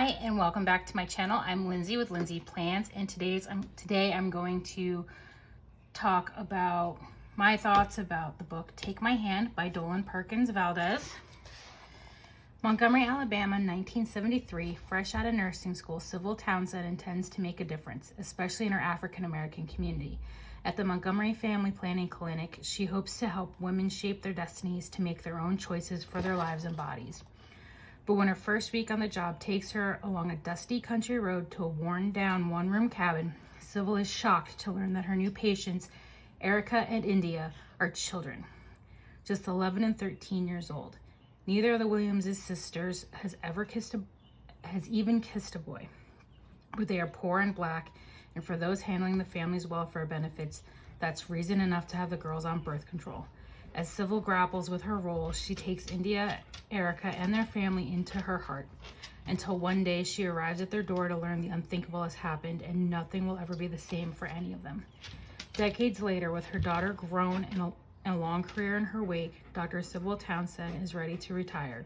Hi and welcome back to my channel. I'm Lindsay with Lindsay Plans, and today I'm going to talk about my thoughts about the book Take My Hand by Dolen Perkins-Valdez. Montgomery, Alabama, 1973. Fresh out of nursing school, Sybil Townsend intends to make a difference, especially in her African American community. At the Montgomery Family Planning Clinic, she hopes to help women shape their destinies to make their own choices for their lives and bodies. But when her first week on the job takes her along a dusty country road to a worn-down one-room cabin, Sybil is shocked to learn that her new patients, Erica and India, are children, just 11 and 13 years old. Neither of the Williams' sisters has even kissed a boy, but they are poor and black, and for those handling the family's welfare benefits, that's reason enough to have the girls on birth control. As Sybil grapples with her role, she takes India, Erica, and their family into her heart, until one day she arrives at their door to learn the unthinkable has happened and nothing will ever be the same for any of them. Decades later, with her daughter grown and a long career in her wake, Dr. Sybil Townsend is ready to retire,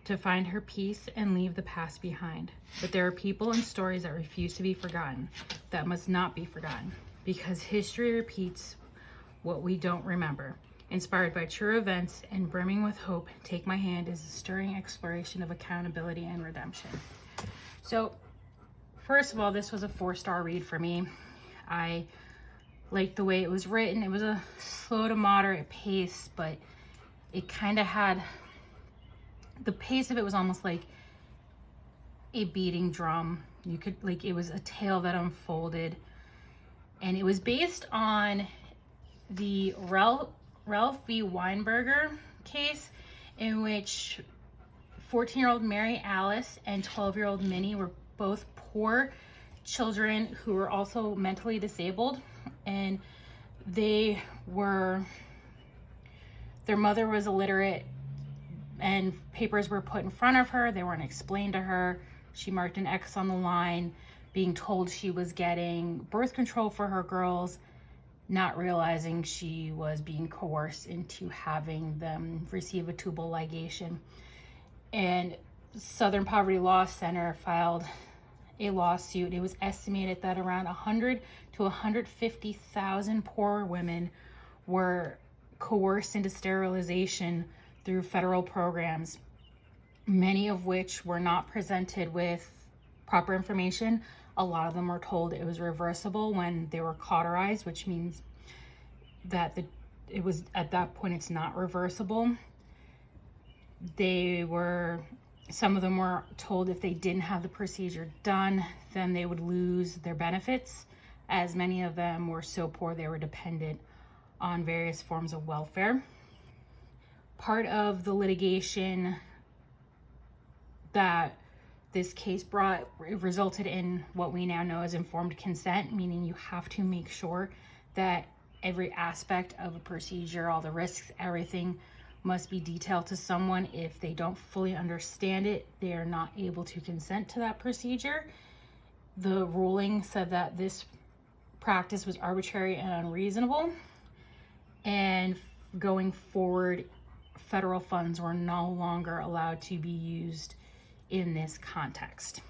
to find her peace and leave the past behind. But there are people and stories that refuse to be forgotten, that must not be forgotten, because history repeats what we don't remember. Inspired by true events and brimming with hope, Take My Hand is a stirring exploration of accountability and redemption. So, first of all, this was a 4-star read for me. I liked the way it was written. It was a slow to moderate pace, but it kind of had, the pace of it was almost like a beating drum. You could, like, it was a tale that unfolded, and it was based on the Ralph V. Weinberger case, in which 14-year-old Mary Alice and 12-year-old Minnie were both poor children who were also mentally disabled, and their mother was illiterate, and papers were put in front of her. They weren't explained to her. She marked an X on the line, being told she was getting birth control for her girls, not realizing she was being coerced into having them receive a tubal ligation. And Southern Poverty Law Center filed a lawsuit. It was estimated that around 100 to 150,000 poor women were coerced into sterilization through federal programs, many of which were not presented with proper information. A lot of them were told it was reversible when they were cauterized, which means that it was, at that point, it's not reversible. Some of them were told if they didn't have the procedure done, then they would lose their benefits, as many of them were so poor they were dependent on various forms of welfare. Part of the litigation that this case resulted in what we now know as informed consent, meaning you have to make sure that every aspect of a procedure, all the risks, everything must be detailed to someone. If they don't fully understand it, they are not able to consent to that procedure. The ruling said that this practice was arbitrary and unreasonable, and going forward, federal funds were no longer allowed to be used in this context.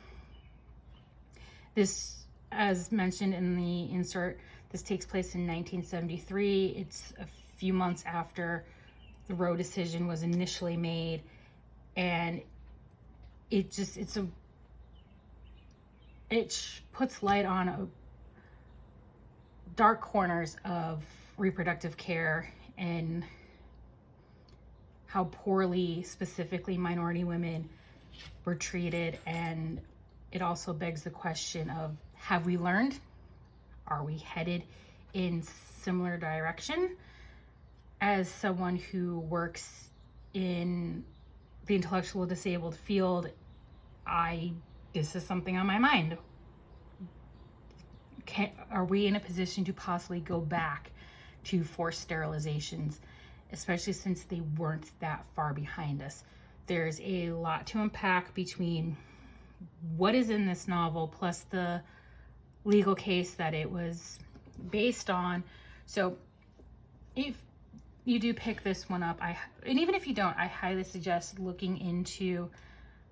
This, as mentioned in the insert, this takes place in 1973. It's a few months after the Roe decision was initially made, and it puts light on dark corners of reproductive care and how poorly, specifically minority women, were treated. And it also begs the question of, have we learned? Are we headed in similar direction? As someone who works in the intellectual disabled field, this is something on my mind. Are we in a position to possibly go back to forced sterilizations, especially since they weren't that far behind us? There's a lot to unpack between what is in this novel plus the legal case that it was based on. So if you do pick this one up, and even if you don't, I highly suggest looking into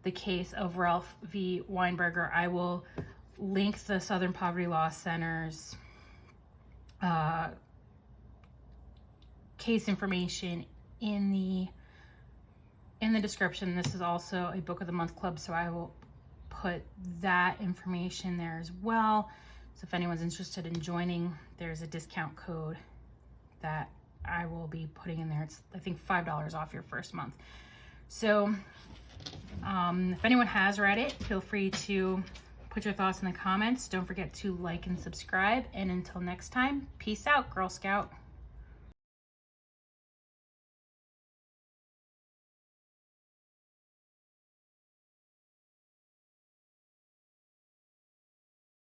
the case of Ralph v. Weinberger. I will link the Southern Poverty Law Center's case information in the description. This is also a Book of the Month Club, so I will put that information there as well. So if anyone's interested in joining, there's a discount code that I will be putting in there. It's, I think, $5 off your first month. So if anyone has read it, feel free to put your thoughts in the comments. Don't forget to like and subscribe. And until next time, peace out, Girl Scout.